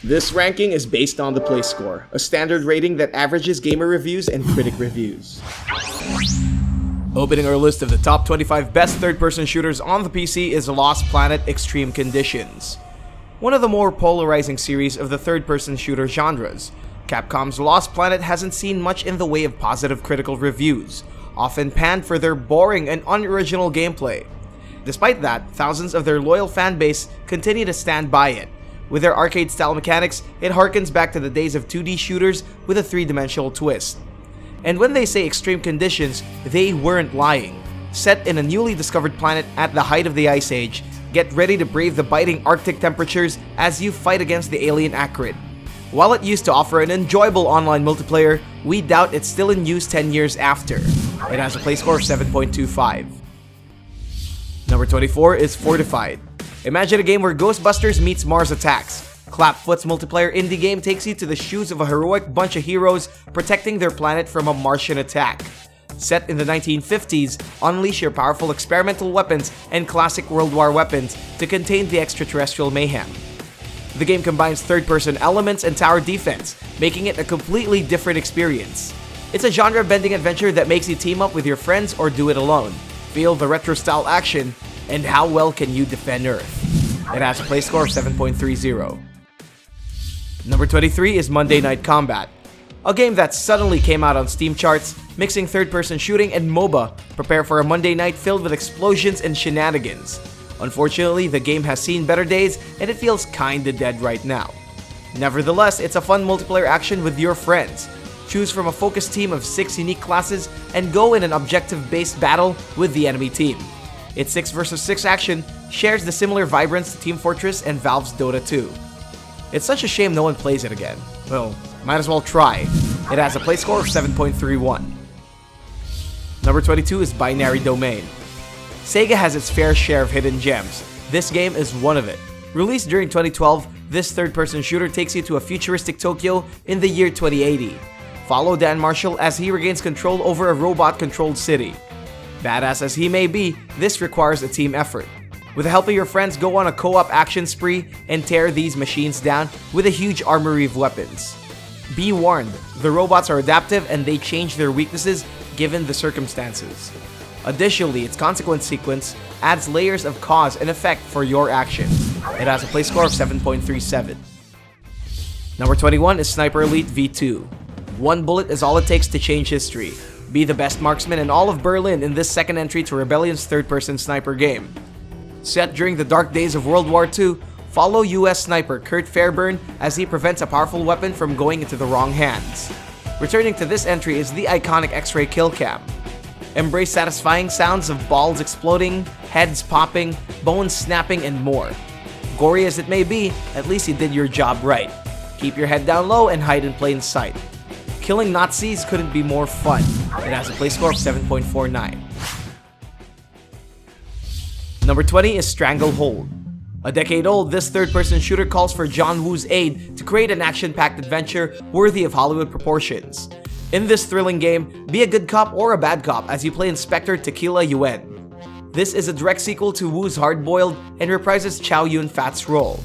This ranking is based on the play score, a standard rating that averages gamer reviews and critic reviews. Opening our list of the top 25 best third-person shooters on the PC is Lost Planet Extreme Conditions. One of the more polarizing series of the third-person shooter genres, Capcom's Lost Planet hasn't seen much in the way of positive critical reviews, often panned for their boring and unoriginal gameplay. Despite that, thousands of their loyal fanbase continue to stand by it. With their arcade-style mechanics, it harkens back to the days of 2D shooters with a 3-dimensional twist. And when they say extreme conditions, they weren't lying. Set in a newly discovered planet at the height of the Ice Age, get ready to brave the biting Arctic temperatures as you fight against the alien Acrid. While it used to offer an enjoyable online multiplayer, we doubt it's still in use 10 years after. It has a play score of 7.25. Number 24 is Fortified. Imagine a game where Ghostbusters meets Mars Attacks. Clapfoot's multiplayer indie game takes you to the shoes of a heroic bunch of heroes protecting their planet from a Martian attack. Set in the 1950s, unleash your powerful experimental weapons and classic World War weapons to contain the extraterrestrial mayhem. The game combines third-person elements and tower defense, making it a completely different experience. It's a genre-bending adventure that makes you team up with your friends or do it alone. Feel the retro-style action, and how well can you defend Earth? It has a play score of 7.30. Number 23 is Monday Night Combat. A game that suddenly came out on Steam charts, mixing third-person shooting and MOBA, prepare for a Monday night filled with explosions and shenanigans. Unfortunately, the game has seen better days and it feels kinda dead right now. Nevertheless, it's a fun multiplayer action with your friends. Choose from a focused team of 6 unique classes and go in an objective-based battle with the enemy team. Its 6 vs 6 action shares the similar vibrance to Team Fortress and Valve's Dota 2. It's such a shame no one plays it again. Well, might as well try. It has a play score of 7.31. Number 22 is Binary Domain. Sega has its fair share of hidden gems. This game is one of it. Released during 2012, this third-person shooter takes you to a futuristic Tokyo in the year 2080. Follow Dan Marshall as he regains control over a robot-controlled city. Badass as he may be, this requires a team effort. With the help of your friends, go on a co-op action spree and tear these machines down with a huge armory of weapons. Be warned, the robots are adaptive and they change their weaknesses given the circumstances. Additionally, its consequence sequence adds layers of cause and effect for your actions. It has a play score of 7.37. Number 21 is Sniper Elite V2. One bullet is all it takes to change history. Be the best marksman in all of Berlin in this second entry to Rebellion's third-person sniper game. Set during the dark days of World War II, follow US sniper Kurt Fairburn as he prevents a powerful weapon from going into the wrong hands. Returning to this entry is the iconic X-ray kill cam. Embrace satisfying sounds of balls exploding, heads popping, bones snapping, and more. Gory as it may be, at least you did your job right. Keep your head down low and hide in plain sight. Killing Nazis couldn't be more fun. It has a play score of 7.49. Number 20 is Stranglehold. A decade old, this third-person shooter calls for John Woo's aid to create an action-packed adventure worthy of Hollywood proportions. In this thrilling game, be a good cop or a bad cop as you play Inspector Tequila Yuen. This is a direct sequel to Woo's Hard-Boiled and reprises Chow Yun-Fat's role.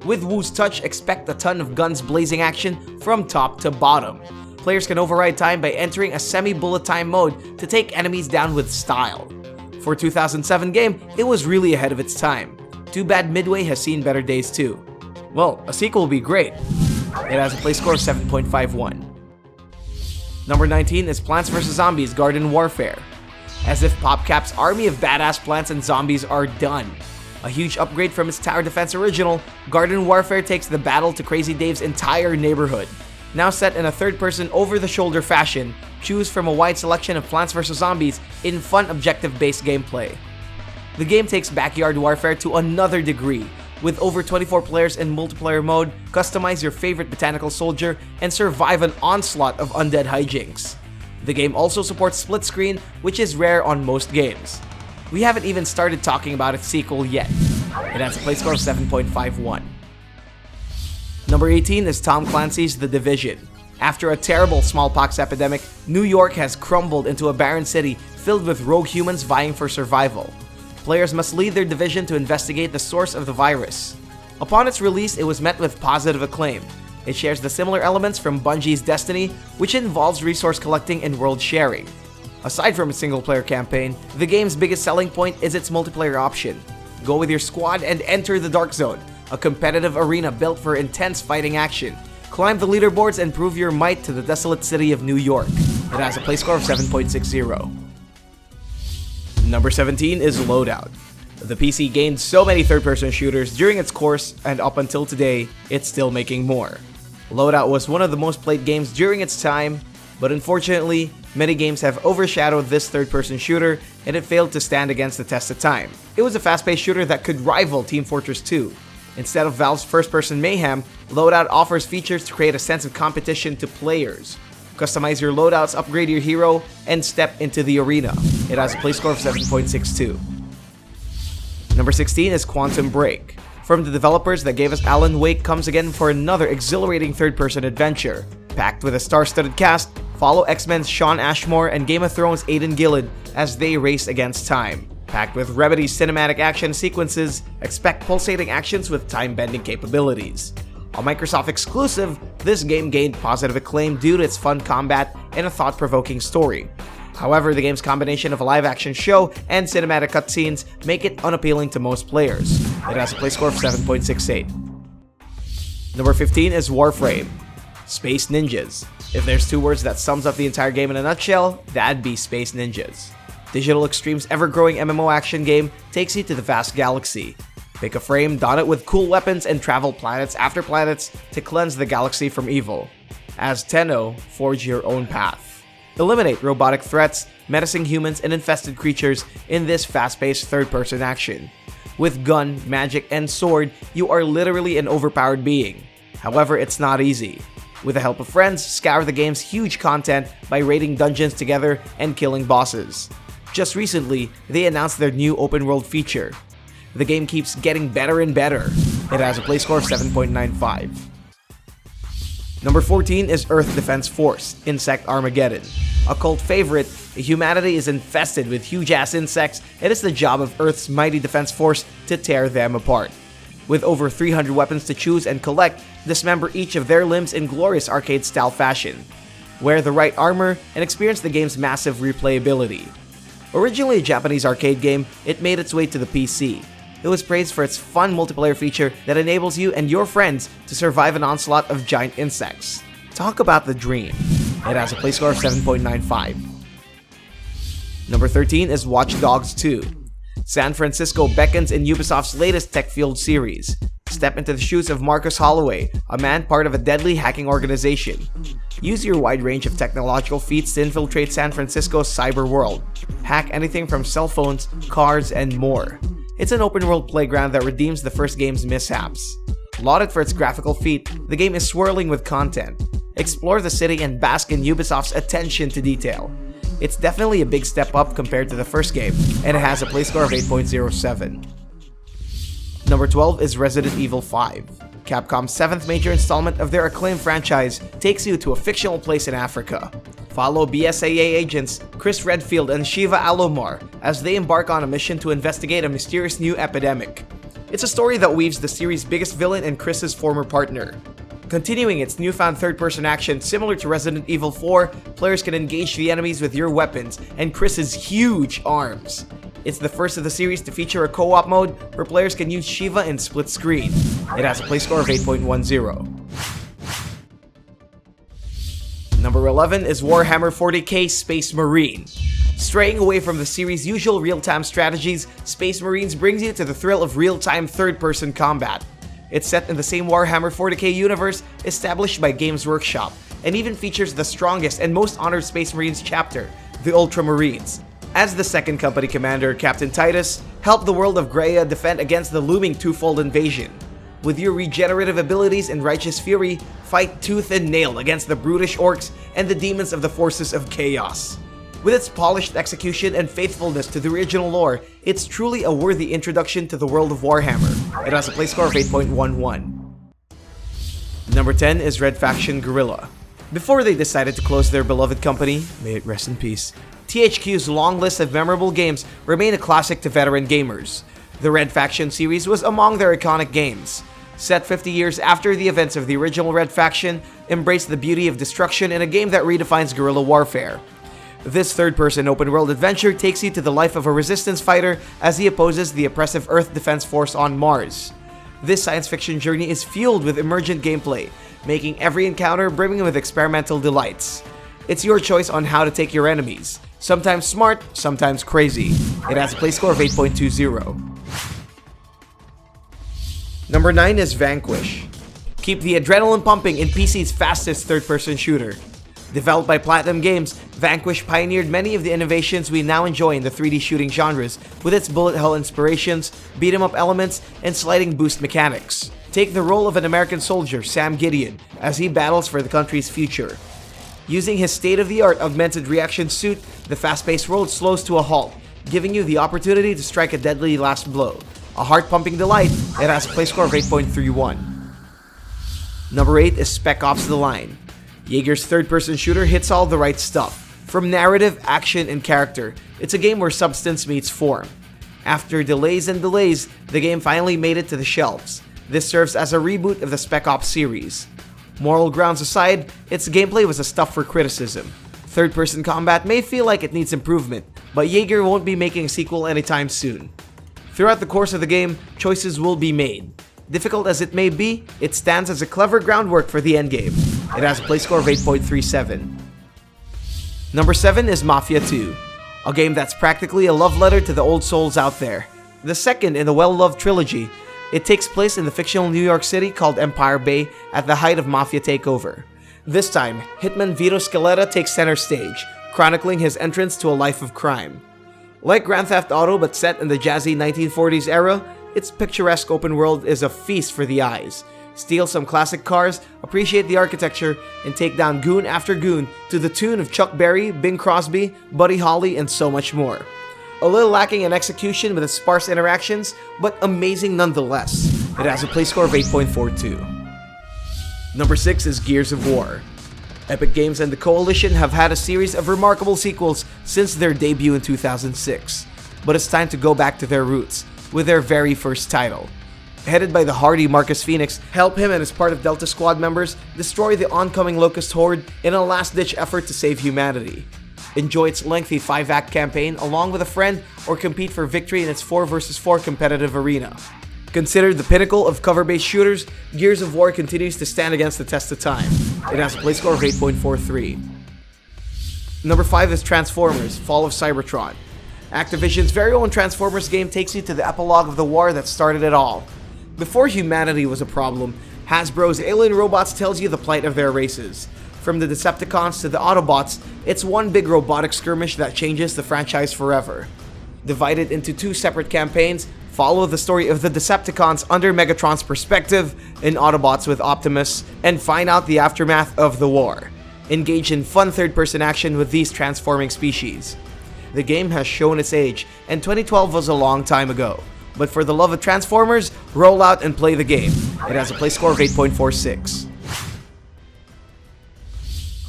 With Woo's touch, expect a ton of guns blazing action from top to bottom. Players can override time by entering a semi-bullet time mode to take enemies down with style. For a 2007 game, it was really ahead of its time. Too bad Midway has seen better days too. Well, a sequel will be great. It has a play score of 7.51. Number 19 is Plants vs. Zombies Garden Warfare. As if PopCap's army of badass plants and zombies are done. A huge upgrade from its tower defense original, Garden Warfare takes the battle to Crazy Dave's entire neighborhood. Now set in a third-person over-the-shoulder fashion, choose from a wide selection of Plants vs. Zombies in fun objective-based gameplay. The game takes backyard warfare to another degree. With over 24 players in multiplayer mode, customize your favorite botanical soldier and survive an onslaught of undead hijinks. The game also supports split screen, which is rare on most games. We haven't even started talking about its sequel yet. It has a play score of 7.51. Number 18 is Tom Clancy's The Division. After a terrible smallpox epidemic, New York has crumbled into a barren city filled with rogue humans vying for survival. Players must lead their division to investigate the source of the virus. Upon its release, it was met with positive acclaim. It shares the similar elements from Bungie's Destiny, which involves resource collecting and world sharing. Aside from its single-player campaign, the game's biggest selling point is its multiplayer option. Go with your squad and enter the Dark Zone, a competitive arena built for intense fighting action. Climb the leaderboards and prove your might to the desolate city of New York. It has a play score of 7.60. Number 17 is Loadout. The PC gained so many third-person shooters during its course, and up until today, it's still making more. Loadout was one of the most played games during its time, but unfortunately, many games have overshadowed this third-person shooter, and it failed to stand against the test of time. It was a fast-paced shooter that could rival Team Fortress 2. Instead of Valve's first-person mayhem, Loadout offers features to create a sense of competition to players. Customize your loadouts, upgrade your hero, and step into the arena. It has a play score of 7.62. Number 16 is Quantum Break. From the developers that gave us Alan Wake comes again for another exhilarating third-person adventure. Packed with a star-studded cast, follow X-Men's Sean Ashmore and Game of Thrones' Aidan Gillen as they race against time. Packed with Remedy's cinematic action sequences, expect pulsating actions with time-bending capabilities. A Microsoft exclusive, this game gained positive acclaim due to its fun combat and a thought-provoking story. However, the game's combination of a live-action show and cinematic cutscenes make it unappealing to most players. It has a play score of 7.68. Number 15 is Warframe. Space Ninjas. If there's two words that sums up the entire game in a nutshell, that'd be Space Ninjas. Digital Extreme's ever-growing MMO action game takes you to the vast galaxy. Pick a frame, don it with cool weapons, and travel planets after planets to cleanse the galaxy from evil. As Tenno, forge your own path. Eliminate robotic threats, menacing humans, and infested creatures in this fast-paced third-person action. With gun, magic, and sword, you are literally an overpowered being. However, it's not easy. With the help of friends, scour the game's huge content by raiding dungeons together and killing bosses. Just recently, they announced their new open-world feature. The game keeps getting better and better. It has a play score of 7.95. Number 14 is Earth Defense Force, Insect Armageddon. A cult favorite, humanity is infested with huge-ass insects, and it's the job of Earth's mighty defense force to tear them apart. With over 300 weapons to choose and collect, dismember each of their limbs in glorious arcade-style fashion. Wear the right armor and experience the game's massive replayability. Originally a Japanese arcade game, it made its way to the PC. It was praised for its fun multiplayer feature that enables you and your friends to survive an onslaught of giant insects. Talk about the dream. It has a play score of 7.95. Number 13 is Watch Dogs 2. San Francisco beckons in Ubisoft's latest tech-fueled series. Step into the shoes of Marcus Holloway, a man part of a deadly hacking organization. Use your wide range of technological feats to infiltrate San Francisco's cyber world. Hack anything from cell phones, cars, and more. It's an open-world playground that redeems the first game's mishaps. Lauded for its graphical feat, the game is swirling with content. Explore the city and bask in Ubisoft's attention to detail. It's definitely a big step up compared to the first game, and it has a play score of 8.07. Number 12 is Resident Evil 5. Capcom's 7th major installment of their acclaimed franchise takes you to a fictional place in Africa. Follow BSAA agents Chris Redfield and Shiva Alomar as they embark on a mission to investigate a mysterious new epidemic. It's a story that weaves the series' biggest villain and Chris's former partner. Continuing its newfound third-person action similar to Resident Evil 4, players can engage the enemies with your weapons and Chris's huge arms. It's the first of the series to feature a co-op mode where players can use Shiva in split screen. It has a play score of 8.10. Number 11 is Warhammer 40k Space Marine. Straying away from the series' usual real-time strategies, Space Marines brings you to the thrill of real-time third-person combat. It's set in the same Warhammer 40k universe established by Games Workshop, and even features the strongest and most honored Space Marines chapter, the Ultramarines. As the second company commander, Captain Titus, help the world of Guerrilla defend against the looming twofold invasion. With your regenerative abilities and righteous fury, fight tooth and nail against the brutish orcs and the demons of the forces of chaos. With its polished execution and faithfulness to the original lore, it's truly a worthy introduction to the world of Warhammer. It has a play score of 8.11. Number 10 is Red Faction Guerrilla. Before they decided to close their beloved company, may it rest in peace, THQ's long list of memorable games remain a classic to veteran gamers. The Red Faction series was among their iconic games. Set 50 years after the events of the original Red Faction, embrace the beauty of destruction in a game that redefines guerrilla warfare. This third-person open-world adventure takes you to the life of a resistance fighter as he opposes the oppressive Earth Defense Force on Mars. This science fiction journey is fueled with emergent gameplay, making every encounter brimming with experimental delights. It's your choice on how to take your enemies, sometimes smart, sometimes crazy. It has a play score of 8.20. Number 9 is Vanquish. Keep the adrenaline pumping in PC's fastest third-person shooter. Developed by Platinum Games, Vanquish pioneered many of the innovations we now enjoy in the 3D shooting genres with its bullet hell inspirations, beat-em-up elements, and sliding boost mechanics. Take the role of an American soldier, Sam Gideon, as he battles for the country's future. Using his state-of-the-art augmented reaction suit, the fast-paced world slows to a halt, giving you the opportunity to strike a deadly last blow. A heart-pumping delight, it has a play score of 8.31. Number 8 is Spec Ops: The Line. Jaeger's third-person shooter hits all the right stuff. From narrative, action, and character, it's a game where substance meets form. After delays and delays, the game finally made it to the shelves. This serves as a reboot of the Spec Ops series. Moral grounds aside, its gameplay was a stuff for criticism. Third-person combat may feel like it needs improvement, but Jaeger won't be making a sequel anytime soon. Throughout the course of the game, choices will be made. Difficult as it may be, it stands as a clever groundwork for the endgame. It has a play score of 8.37. Number 7 is Mafia II, a game that's practically a love letter to the old souls out there. The second in the well-loved trilogy, it takes place in the fictional New York City called Empire Bay at the height of Mafia takeover. This time, hitman Vito Scaletta takes center stage, chronicling his entrance to a life of crime. Like Grand Theft Auto but set in the jazzy 1940s era, its picturesque open world is a feast for the eyes. Steal some classic cars, appreciate the architecture, and take down goon after goon to the tune of Chuck Berry, Bing Crosby, Buddy Holly, and so much more. A little lacking in execution with its sparse interactions, but amazing nonetheless. It has a play score of 8.42. Number 6 is Gears of War. Epic Games and the Coalition have had a series of remarkable sequels since their debut in 2006, but it's time to go back to their roots with their very first title. Headed by the hardy Marcus Phoenix, help him and his part of Delta Squad members destroy the oncoming Locust Horde in a last-ditch effort to save humanity. Enjoy its lengthy 5-act campaign along with a friend or compete for victory in its 4 vs 4 competitive arena. Considered the pinnacle of cover-based shooters, Gears of War continues to stand against the test of time. It has a play score of 8.43. Number 5 is Transformers: Fall of Cybertron. Activision's very own Transformers game takes you to the epilogue of the war that started it all. Before humanity was a problem, Hasbro's Alien Robots tells you the plight of their races. From the Decepticons to the Autobots, it's one big robotic skirmish that changes the franchise forever. Divided into 2 separate campaigns, follow the story of the Decepticons under Megatron's perspective, and Autobots with Optimus, and find out the aftermath of the war. Engage in fun third-person action with these transforming species. The game has shown its age, and 2012 was a long time ago. But for the love of Transformers, roll out and play the game. It has a play score of 8.46.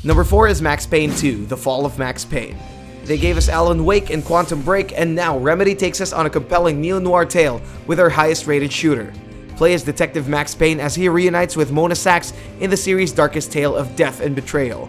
Number 4 is Max Payne 2, The Fall of Max Payne. They gave us Alan Wake and Quantum Break, and now Remedy takes us on a compelling neo-noir tale with our highest-rated shooter. Play as Detective Max Payne as he reunites with Mona Sachs in the series' darkest tale of death and betrayal.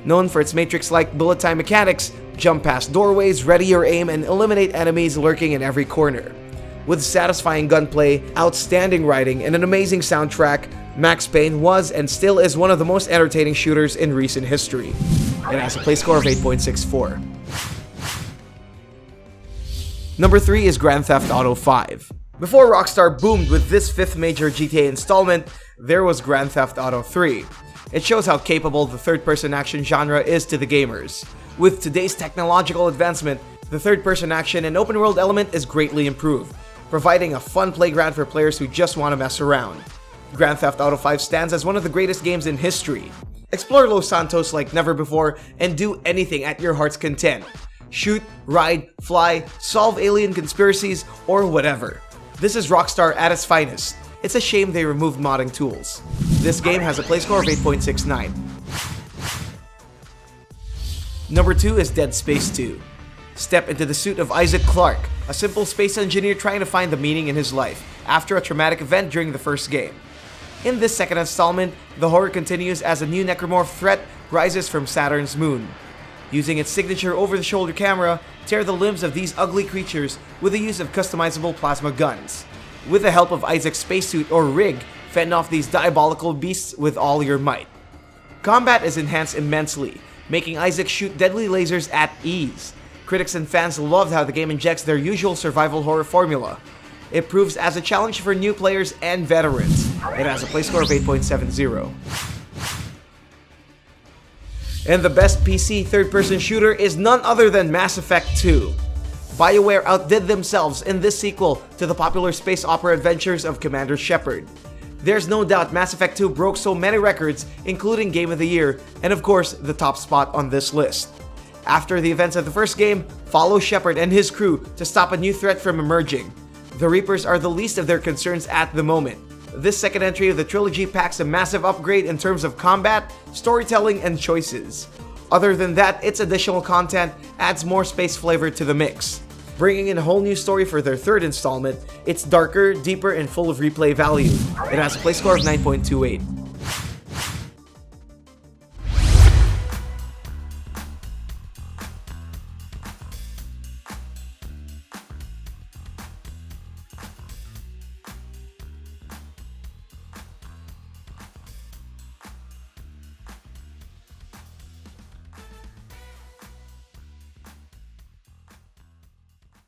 Known for its Matrix-like bullet time mechanics, jump past doorways, ready your aim, and eliminate enemies lurking in every corner. With satisfying gunplay, outstanding writing, and an amazing soundtrack, Max Payne was and still is one of the most entertaining shooters in recent history. It has a play score of 8.64. Number 3 is Grand Theft Auto 5. Before Rockstar boomed with this 5th major GTA installment, there was Grand Theft Auto 3. It shows how capable the third-person action genre is to the gamers. With today's technological advancement, the third-person action and open-world element is greatly improved, providing a fun playground for players who just want to mess around. Grand Theft Auto 5 stands as one of the greatest games in history. Explore Los Santos like never before and do anything at your heart's content. Shoot, ride, fly, solve alien conspiracies, or whatever. This is Rockstar at its finest. It's a shame they removed modding tools. This game has a play score of 8.69. Number 2 is Dead Space 2. Step into the suit of Isaac Clarke, a simple space engineer trying to find the meaning in his life after a traumatic event during the first game. In this second installment, the horror continues as a new necromorph threat rises from Saturn's moon. Using its signature over-the-shoulder camera, tear the limbs of these ugly creatures with the use of customizable plasma guns. With the help of Isaac's spacesuit or rig, fend off these diabolical beasts with all your might. Combat is enhanced immensely, making Isaac shoot deadly lasers at ease. Critics and fans loved how the game injects their usual survival horror formula. It proves as a challenge for new players and veterans. It has a play score of 8.70. And the best PC third-person shooter is none other than Mass Effect 2. BioWare outdid themselves in this sequel to the popular space opera adventures of Commander Shepard. There's no doubt Mass Effect 2 broke so many records, including Game of the Year, and of course, the top spot on this list. After the events of the first game, follow Shepard and his crew to stop a new threat from emerging. The Reapers are the least of their concerns at the moment. This second entry of the trilogy packs a massive upgrade in terms of combat, storytelling, and choices. Other than that, its additional content adds more space flavor to the mix. Bringing in a whole new story for their third installment, it's darker, deeper, and full of replay value. It has a play score of 9.28.